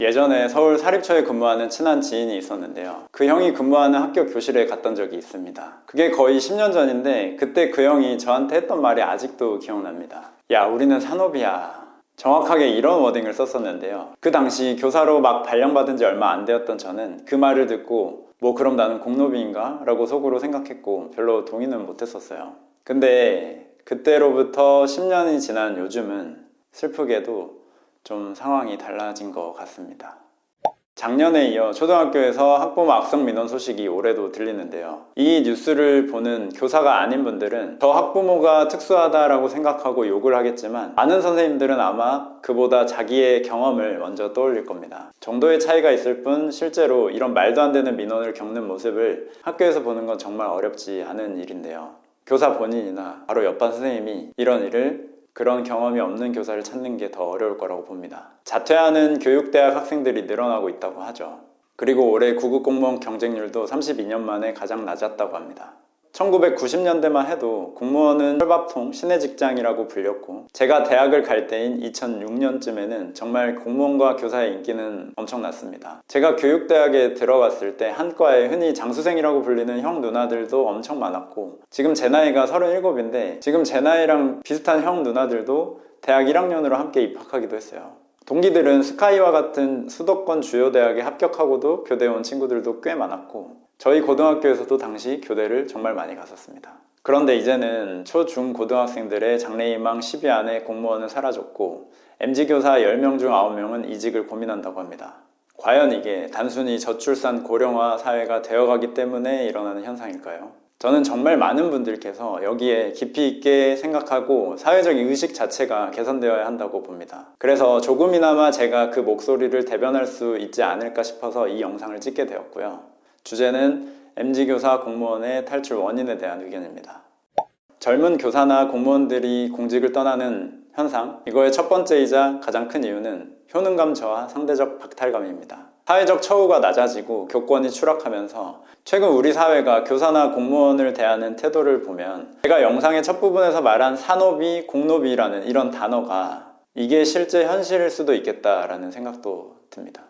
예전에 서울 사립초에 근무하는 친한 지인이 있었는데요. 그 형이 근무하는 학교 교실에 갔던 적이 있습니다. 그게 거의 10년 전인데 그때 그 형이 저한테 했던 말이 아직도 기억납니다. 야, 우리는 산업이야. 정확하게 이런 워딩을 썼었는데요. 그 당시 교사로 막 발령받은 지 얼마 안 되었던 저는 그 말을 듣고 뭐 그럼 나는 공노비인가? 라고 속으로 생각했고 별로 동의는 못했었어요. 근데 그때로부터 10년이 지난 요즘은 슬프게도 좀 상황이 달라진 것 같습니다. 작년에 이어 초등학교에서 학부모 악성 민원 소식이 올해도 들리는데요. 이 뉴스를 보는 교사가 아닌 분들은 저 학부모가 특수하다라고 생각하고 욕을 하겠지만 많은 선생님들은 아마 그보다 자기의 경험을 먼저 떠올릴 겁니다. 정도의 차이가 있을 뿐 실제로 이런 말도 안 되는 민원을 겪는 모습을 학교에서 보는 건 정말 어렵지 않은 일인데요. 교사 본인이나 바로 옆반 선생님이 이런 일을 그런 경험이 없는 교사를 찾는 게 더 어려울 거라고 봅니다. 자퇴하는 교육대학 학생들이 늘어나고 있다고 하죠. 그리고 올해 구급 공무원 경쟁률도 32년 만에 가장 낮았다고 합니다. 1990년대만 해도 공무원은 철밥통, 신의 직장이라고 불렸고 제가 대학을 갈 때인 2006년쯤에는 정말 공무원과 교사의 인기는 엄청났습니다. 제가 교육대학에 들어갔을 때 한 과에 흔히 장수생이라고 불리는 형 누나들도 엄청 많았고 지금 제 나이가 37인데 지금 제 나이랑 비슷한 형 누나들도 대학 1학년으로 함께 입학하기도 했어요. 동기들은 스카이와 같은 수도권 주요 대학에 합격하고도 교대 온 친구들도 꽤 많았고 저희 고등학교에서도 당시 교대를 정말 많이 갔었습니다. 그런데 이제는 초, 중, 고등학생들의 장래희망 10위 안에 공무원은 사라졌고 MZ교사 10명 중 9명은 이직을 고민한다고 합니다. 과연 이게 단순히 저출산 고령화 사회가 되어가기 때문에 일어나는 현상일까요? 저는 정말 많은 분들께서 여기에 깊이 있게 생각하고 사회적 의식 자체가 개선되어야 한다고 봅니다. 그래서 조금이나마 제가 그 목소리를 대변할 수 있지 않을까 싶어서 이 영상을 찍게 되었고요. 주제는 MZ교사 공무원의 탈출 원인에 대한 의견입니다. 젊은 교사나 공무원들이 공직을 떠나는 현상, 이거의 첫 번째이자 가장 큰 이유는 효능감 저하, 상대적 박탈감입니다. 사회적 처우가 낮아지고 교권이 추락하면서 최근 우리 사회가 교사나 공무원을 대하는 태도를 보면 제가 영상의 첫 부분에서 말한 산업이, 공노비라는 이런 단어가 이게 실제 현실일 수도 있겠다라는 생각도 듭니다.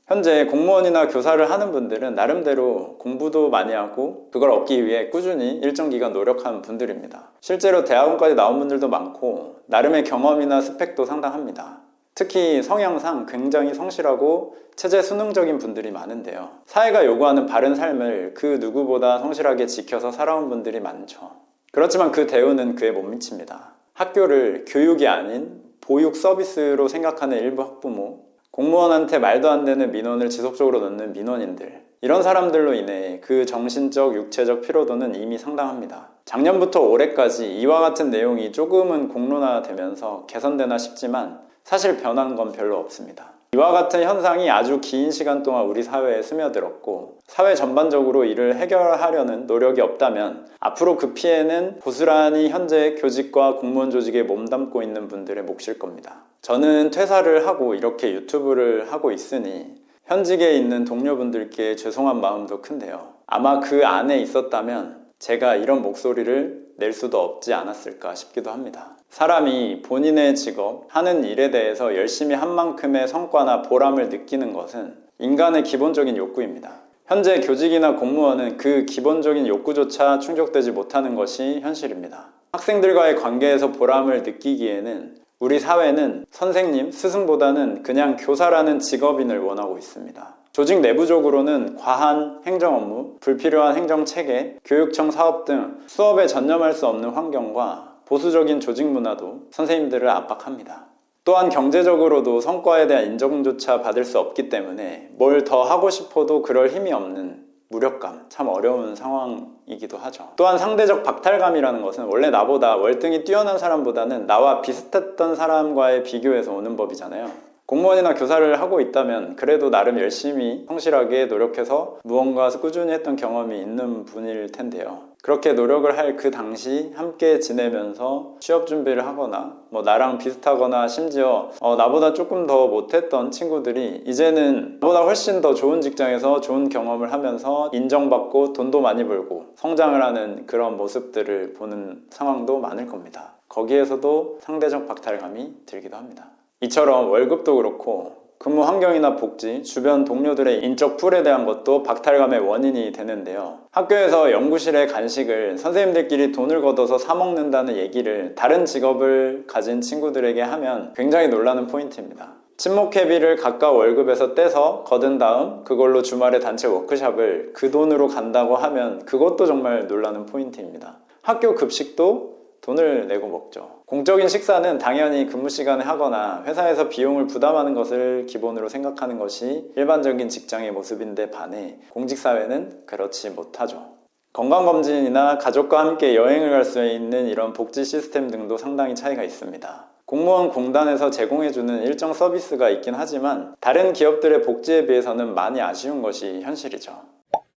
현재 공무원이나 교사를 하는 분들은 나름대로 공부도 많이 하고 그걸 얻기 위해 꾸준히 일정 기간 노력한 분들입니다. 실제로 대학원까지 나온 분들도 많고 나름의 경험이나 스펙도 상당합니다. 특히 성향상 굉장히 성실하고 체제 수능적인 분들이 많은데요. 사회가 요구하는 바른 삶을 그 누구보다 성실하게 지켜서 살아온 분들이 많죠. 그렇지만 그 대우는 그에 못 미칩니다. 학교를 교육이 아닌 보육 서비스로 생각하는 일부 학부모, 공무원한테 말도 안 되는 민원을 지속적으로 넣는 민원인들, 이런 사람들로 인해 그 정신적, 육체적 피로도는 이미 상당합니다. 작년부터 올해까지 이와 같은 내용이 조금은 공론화되면서 개선되나 싶지만 사실 변한 건 별로 없습니다. 이와 같은 현상이 아주 긴 시간 동안 우리 사회에 스며들었고 사회 전반적으로 이를 해결하려는 노력이 없다면 앞으로 그 피해는 고스란히 현재 교직과 공무원 조직에 몸담고 있는 분들의 몫일 겁니다. 저는 퇴사를 하고 이렇게 유튜브를 하고 있으니 현직에 있는 동료분들께 죄송한 마음도 큰데요. 아마 그 안에 있었다면 제가 이런 목소리를 낼 수도 없지 않았을까 싶기도 합니다. 사람이 본인의 직업, 하는 일에 대해서 열심히 한 만큼의 성과나 보람을 느끼는 것은 인간의 기본적인 욕구입니다. 현재 교직이나 공무원은 그 기본적인 욕구조차 충족되지 못하는 것이 현실입니다. 학생들과의 관계에서 보람을 느끼기에는 우리 사회는 선생님, 스승보다는 그냥 교사라는 직업인을 원하고 있습니다. 조직 내부적으로는 과한 행정 업무, 불필요한 행정 체계, 교육청 사업 등 수업에 전념할 수 없는 환경과 보수적인 조직 문화도 선생님들을 압박합니다. 또한 경제적으로도 성과에 대한 인정조차 받을 수 없기 때문에 뭘 더 하고 싶어도 그럴 힘이 없는 무력감, 참 어려운 상황이기도 하죠. 또한 상대적 박탈감이라는 것은 원래 나보다 월등히 뛰어난 사람보다는 나와 비슷했던 사람과의 비교에서 오는 법이잖아요. 공무원이나 교사를 하고 있다면 그래도 나름 열심히 성실하게 노력해서 무언가 꾸준히 했던 경험이 있는 분일 텐데요. 그렇게 노력을 할 그 당시 함께 지내면서 취업 준비를 하거나 나랑 비슷하거나 심지어 나보다 조금 더 못했던 친구들이 이제는 나보다 훨씬 더 좋은 직장에서 좋은 경험을 하면서 인정받고 돈도 많이 벌고 성장을 하는 그런 모습들을 보는 상황도 많을 겁니다. 거기에서도 상대적 박탈감이 들기도 합니다. 이처럼 월급도 그렇고 근무 환경이나 복지, 주변 동료들의 인적 풀에 대한 것도 박탈감의 원인이 되는데요. 학교에서 연구실의 간식을 선생님들끼리 돈을 걷어서 사 먹는다는 얘기를 다른 직업을 가진 친구들에게 하면 굉장히 놀라는 포인트입니다. 친목회비를 각각 월급에서 떼서 거둔 다음 그걸로 주말에 단체 워크숍을 그 돈으로 간다고 하면 그것도 정말 놀라는 포인트입니다. 학교 급식도 돈을 내고 먹죠. 공적인 식사는 당연히 근무 시간에 하거나 회사에서 비용을 부담하는 것을 기본으로 생각하는 것이 일반적인 직장의 모습인데 반해 공직사회는 그렇지 못하죠. 건강검진이나 가족과 함께 여행을 갈 수 있는 이런 복지 시스템 등도 상당히 차이가 있습니다. 공무원 공단에서 제공해주는 일정 서비스가 있긴 하지만 다른 기업들의 복지에 비해서는 많이 아쉬운 것이 현실이죠.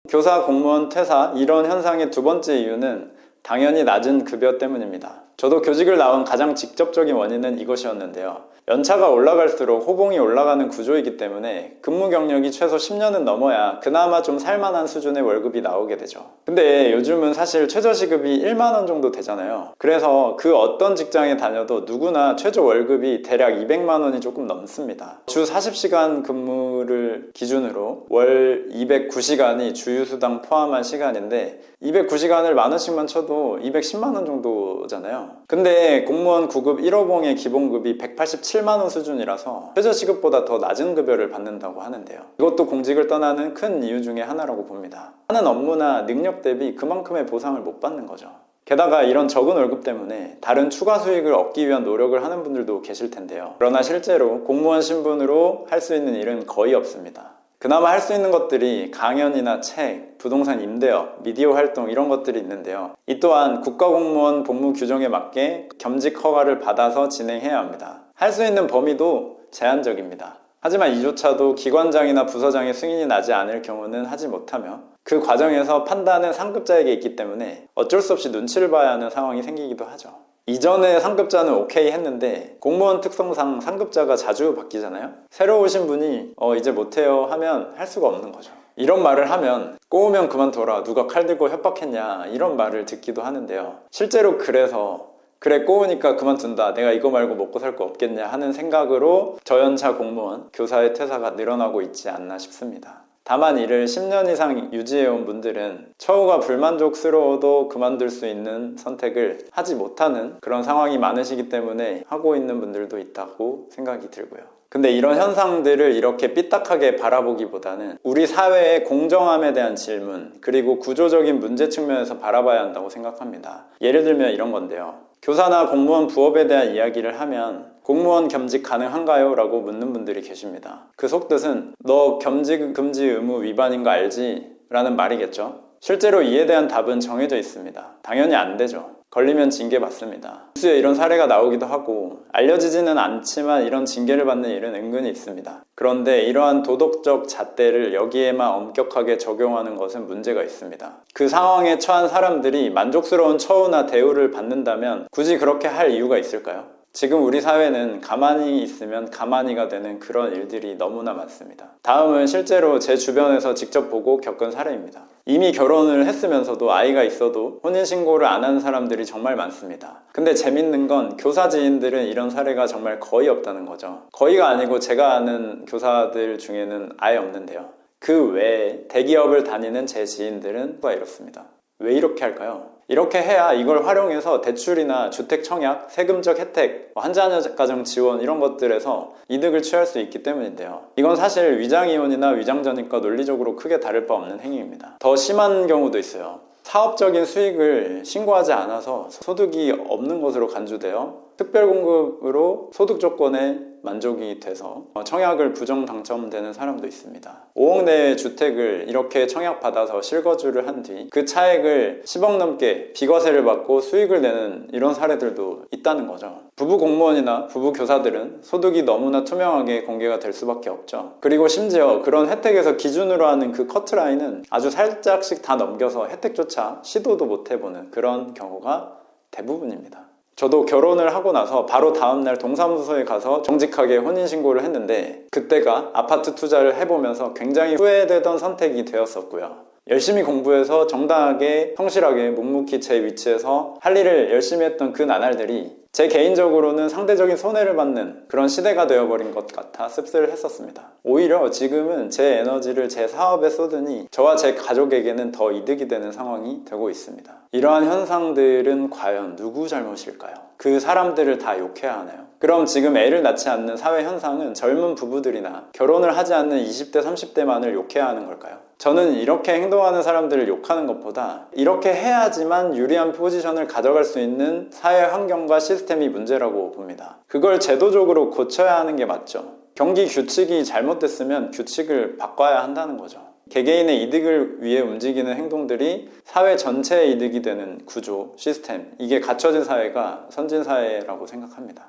교사, 공무원 퇴사 이런 현상의 두 번째 이유는 당연히 낮은 급여 때문입니다. 저도 교직을 나온 가장 직접적인 원인은 이것이었는데요. 연차가 올라갈수록 호봉이 올라가는 구조이기 때문에 근무 경력이 최소 10년은 넘어야 그나마 좀 살만한 수준의 월급이 나오게 되죠. 근데 요즘은 사실 최저시급이 1만 원 정도 되잖아요. 그래서 그 어떤 직장에 다녀도 누구나 최저 월급이 대략 200만 원이 조금 넘습니다. 주 40시간 근무를 기준으로 월 209시간이 주휴수당 포함한 시간인데 209시간을 만 원씩만 쳐도 210만 원 정도잖아요. 근데 공무원 9급 1호봉의 기본급이 187만 원 수준이라서 최저시급보다 더 낮은 급여를 받는다고 하는데요. 이것도 공직을 떠나는 큰 이유 중에 하나라고 봅니다. 하는 업무나 능력 대비 그만큼의 보상을 못 받는 거죠. 게다가 이런 적은 월급 때문에 다른 추가 수익을 얻기 위한 노력을 하는 분들도 계실 텐데요. 그러나 실제로 공무원 신분으로 할 수 있는 일은 거의 없습니다. 그나마 할 수 있는 것들이 강연이나 책, 부동산 임대업, 미디어 활동 이런 것들이 있는데요. 이 또한 국가공무원 복무 규정에 맞게 겸직 허가를 받아서 진행해야 합니다. 할 수 있는 범위도 제한적입니다. 하지만 이조차도 기관장이나 부서장의 승인이 나지 않을 경우는 하지 못하며 그 과정에서 판단은 상급자에게 있기 때문에 어쩔 수 없이 눈치를 봐야 하는 상황이 생기기도 하죠. 이전에 상급자는 오케이 했는데 공무원 특성상 상급자가 자주 바뀌잖아요. 새로 오신 분이 이제 못해요 하면 할 수가 없는 거죠. 이런 말을 하면 꼬우면 그만둬라, 누가 칼 들고 협박했냐 이런 말을 듣기도 하는데요. 실제로 그래서 그래 꼬우니까 그만둔다, 내가 이거 말고 먹고 살 거 없겠냐 하는 생각으로 저연차 공무원, 교사의 퇴사가 늘어나고 있지 않나 싶습니다. 다만 이를 10년 이상 유지해온 분들은 처우가 불만족스러워도 그만둘 수 있는 선택을 하지 못하는 그런 상황이 많으시기 때문에 하고 있는 분들도 있다고 생각이 들고요. 근데 이런 현상들을 이렇게 삐딱하게 바라보기보다는 우리 사회의 공정함에 대한 질문, 그리고 구조적인 문제 측면에서 바라봐야 한다고 생각합니다. 예를 들면 이런 건데요. 교사나 공무원 부업에 대한 이야기를 하면 공무원 겸직 가능한가요? 라고 묻는 분들이 계십니다. 그 속뜻은 너 겸직 금지 의무 위반인 거 알지? 라는 말이겠죠. 실제로 이에 대한 답은 정해져 있습니다. 당연히 안 되죠. 걸리면 징계 받습니다. 뉴스에 이런 사례가 나오기도 하고 알려지지는 않지만 이런 징계를 받는 일은 은근히 있습니다. 그런데 이러한 도덕적 잣대를 여기에만 엄격하게 적용하는 것은 문제가 있습니다. 그 상황에 처한 사람들이 만족스러운 처우나 대우를 받는다면 굳이 그렇게 할 이유가 있을까요? 지금 우리 사회는 가만히 있으면 가만히가 되는 그런 일들이 너무나 많습니다. 다음은 실제로 제 주변에서 직접 보고 겪은 사례입니다. 이미 결혼을 했으면서도 아이가 있어도 혼인신고를 안 하는 사람들이 정말 많습니다. 근데 재밌는 건 교사 지인들은 이런 사례가 정말 거의 없다는 거죠. 거의가 아니고 제가 아는 교사들 중에는 아예 없는데요. 그 외에 대기업을 다니는 제 지인들은 이렇습니다. 왜 이렇게 할까요? 이렇게 해야 이걸 활용해서 대출이나 주택 청약, 세금적 혜택, 한자녀가정 지원 이런 것들에서 이득을 취할 수 있기 때문인데요. 이건 사실 위장이혼이나 위장전입과 논리적으로 크게 다를 바 없는 행위입니다. 더 심한 경우도 있어요. 사업적인 수익을 신고하지 않아서 소득이 없는 것으로 간주되어 특별공급으로 소득 조건에 만족이 돼서 청약을 부정 당첨되는 사람도 있습니다. 5억 내의 주택을 이렇게 청약받아서 실거주를 한 뒤 그 차액을 10억 넘게 비과세를 받고 수익을 내는 이런 사례들도 있다는 거죠. 부부 공무원이나 부부 교사들은 소득이 너무나 투명하게 공개가 될 수밖에 없죠. 그리고 심지어 그런 혜택에서 기준으로 하는 그 커트라인은 아주 살짝씩 다 넘겨서 혜택조차 시도도 못 해보는 그런 경우가 대부분입니다. 저도 결혼을 하고 나서 바로 다음날 동사무소에 가서 정직하게 혼인신고를 했는데 그때가 아파트 투자를 해보면서 굉장히 후회되던 선택이 되었었고요. 열심히 공부해서 정당하게 성실하게 묵묵히 제 위치에서 할 일을 열심히 했던 그 나날들이 제 개인적으로는 상대적인 손해를 받는 그런 시대가 되어버린 것 같아 씁쓸했었습니다. 오히려 지금은 제 에너지를 제 사업에 쏟으니 저와 제 가족에게는 더 이득이 되는 상황이 되고 있습니다. 이러한 현상들은 과연 누구 잘못일까요? 그 사람들을 다 욕해야 하나요? 그럼 지금 애를 낳지 않는 사회 현상은 젊은 부부들이나 결혼을 하지 않는 20대, 30대만을 욕해야 하는 걸까요? 저는 이렇게 행동하는 사람들을 욕하는 것보다 이렇게 해야지만 유리한 포지션을 가져갈 수 있는 사회 환경과 시스템이 문제라고 봅니다. 그걸 제도적으로 고쳐야 하는 게 맞죠. 경기 규칙이 잘못됐으면 규칙을 바꿔야 한다는 거죠. 개개인의 이득을 위해 움직이는 행동들이 사회 전체의 이득이 되는 구조, 시스템, 이게 갖춰진 사회가 선진사회라고 생각합니다.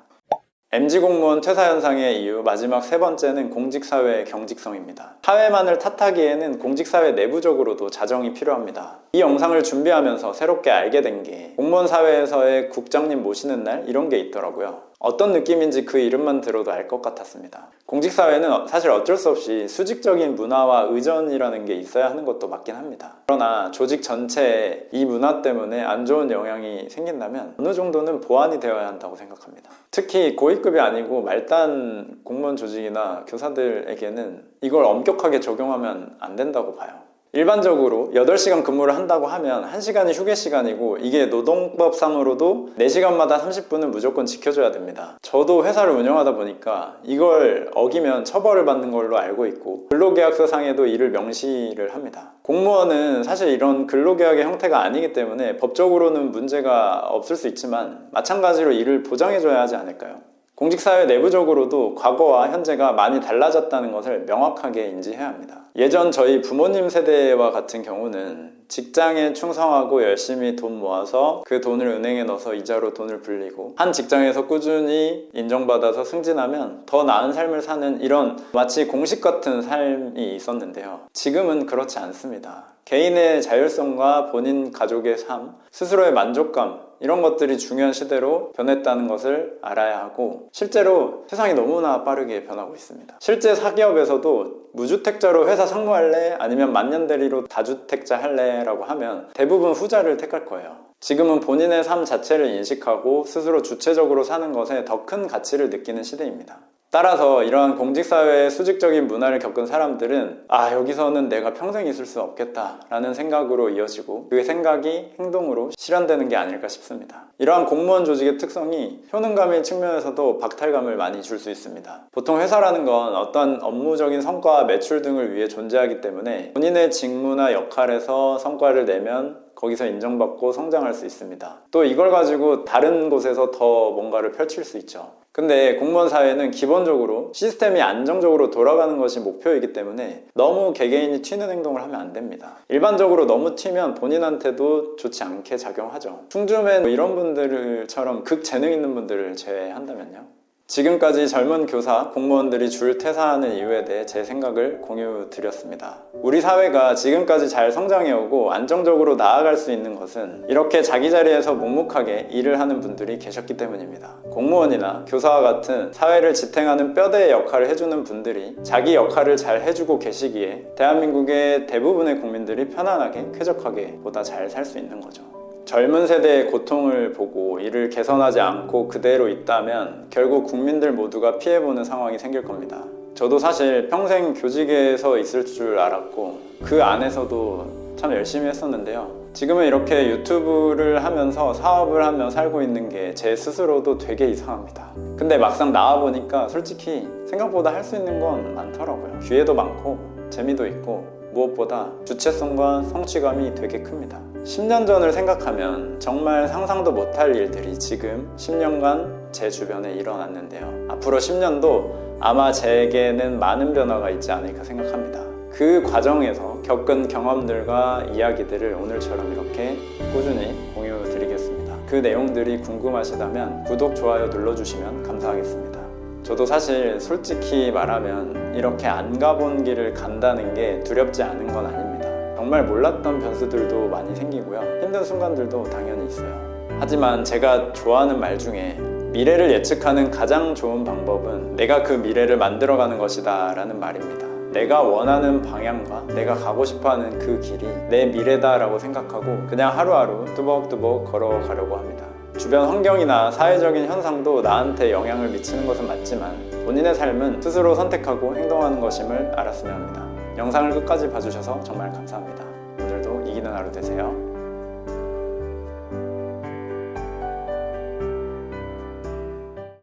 MZ 공무원 퇴사 현상의 이유 마지막 세 번째는 공직사회의 경직성입니다. 사회만을 탓하기에는 공직사회 내부적으로도 자정이 필요합니다. 이 영상을 준비하면서 새롭게 알게 된 게 공무원 사회에서의 국장님 모시는 날 이런 게 있더라고요. 어떤 느낌인지 그 이름만 들어도 알 것 같았습니다. 공직사회는 사실 어쩔 수 없이 수직적인 문화와 의전이라는 게 있어야 하는 것도 맞긴 합니다. 그러나 조직 전체에 이 문화 때문에 안 좋은 영향이 생긴다면 어느 정도는 보완이 되어야 한다고 생각합니다. 특히 고위급이 아니고 말단 공무원 조직이나 교사들에게는 이걸 엄격하게 적용하면 안 된다고 봐요. 일반적으로 8시간 근무를 한다고 하면 1시간이 휴게 시간이고 이게 노동법상으로도 4시간마다 30분은 무조건 지켜줘야 됩니다. 저도 회사를 운영하다 보니까 이걸 어기면 처벌을 받는 걸로 알고 있고 근로계약서상에도 이를 명시를 합니다. 공무원은 사실 이런 근로계약의 형태가 아니기 때문에 법적으로는 문제가 없을 수 있지만 마찬가지로 이를 보장해줘야 하지 않을까요? 공직사회 내부적으로도 과거와 현재가 많이 달라졌다는 것을 명확하게 인지해야 합니다. 예전 저희 부모님 세대와 같은 경우는 직장에 충성하고 열심히 돈 모아서 그 돈을 은행에 넣어서 이자로 돈을 불리고 한 직장에서 꾸준히 인정받아서 승진하면 더 나은 삶을 사는 이런 마치 공식 같은 삶이 있었는데요. 지금은 그렇지 않습니다. 개인의 자율성과 본인 가족의 삶, 스스로의 만족감 이런 것들이 중요한 시대로 변했다는 것을 알아야 하고 실제로 세상이 너무나 빠르게 변하고 있습니다. 실제 사기업에서도 무주택자로 회사 상무할래? 아니면 만년대리로 다주택자 할래? 라고 하면 대부분 후자를 택할 거예요. 지금은 본인의 삶 자체를 인식하고 스스로 주체적으로 사는 것에 더 큰 가치를 느끼는 시대입니다. 따라서 이러한 공직사회의 수직적인 문화를 겪은 사람들은 여기서는 내가 평생 있을 수 없겠다 라는 생각으로 이어지고 그 생각이 행동으로 실현되는 게 아닐까 싶습니다. 이러한 공무원 조직의 특성이 효능감의 측면에서도 박탈감을 많이 줄 수 있습니다. 보통 회사라는 건 어떤 업무적인 성과와 매출 등을 위해 존재하기 때문에 본인의 직무나 역할에서 성과를 내면 거기서 인정받고 성장할 수 있습니다. 또 이걸 가지고 다른 곳에서 더 뭔가를 펼칠 수 있죠. 근데 공무원 사회는 기본적으로 시스템이 안정적으로 돌아가는 것이 목표이기 때문에 너무 개개인이 튀는 행동을 하면 안 됩니다. 일반적으로 너무 튀면 본인한테도 좋지 않게 작용하죠. 충주맨 이런 분들처럼 극재능 있는 분들을 제외한다면요. 지금까지 젊은 교사, 공무원들이 줄 퇴사하는 이유에 대해 제 생각을 공유드렸습니다. 우리 사회가 지금까지 잘 성장해오고 안정적으로 나아갈 수 있는 것은 이렇게 자기 자리에서 묵묵하게 일을 하는 분들이 계셨기 때문입니다. 공무원이나 교사와 같은 사회를 지탱하는 뼈대의 역할을 해주는 분들이 자기 역할을 잘 해주고 계시기에 대한민국의 대부분의 국민들이 편안하게, 쾌적하게 보다 잘 살 수 있는 거죠. 젊은 세대의 고통을 보고 이를 개선하지 않고 그대로 있다면 결국 국민들 모두가 피해보는 상황이 생길 겁니다. 저도 사실 평생 교직에서 있을 줄 알았고 그 안에서도 참 열심히 했었는데요. 지금은 이렇게 유튜브를 하면서 사업을 하며 살고 있는 게 제 스스로도 되게 이상합니다. 근데 막상 나와보니까 솔직히 생각보다 할 수 있는 건 많더라고요. 기회도 많고 재미도 있고 무엇보다 주체성과 성취감이 되게 큽니다. 10년 전을 생각하면 정말 상상도 못할 일들이 지금 10년간 제 주변에 일어났는데요. 앞으로 10년도 아마 제게는 많은 변화가 있지 않을까 생각합니다. 그 과정에서 겪은 경험들과 이야기들을 오늘처럼 이렇게 꾸준히 공유드리겠습니다. 그 내용들이 궁금하시다면 구독, 좋아요 눌러주시면 감사하겠습니다. 저도 사실 솔직히 말하면 이렇게 안 가본 길을 간다는 게 두렵지 않은 건 아닙니다. 정말 몰랐던 변수들도 많이 생기고요. 힘든 순간들도 당연히 있어요. 하지만 제가 좋아하는 말 중에 미래를 예측하는 가장 좋은 방법은 내가 그 미래를 만들어가는 것이다 라는 말입니다. 내가 원하는 방향과 내가 가고 싶어하는 그 길이 내 미래다라고 생각하고 그냥 하루하루 뚜벅뚜벅 걸어가려고 합니다. 주변 환경이나 사회적인 현상도 나한테 영향을 미치는 것은 맞지만 본인의 삶은 스스로 선택하고 행동하는 것임을 알았으면 합니다. 영상을 끝까지 봐주셔서 정말 감사합니다. 오늘도 이기는 하루 되세요.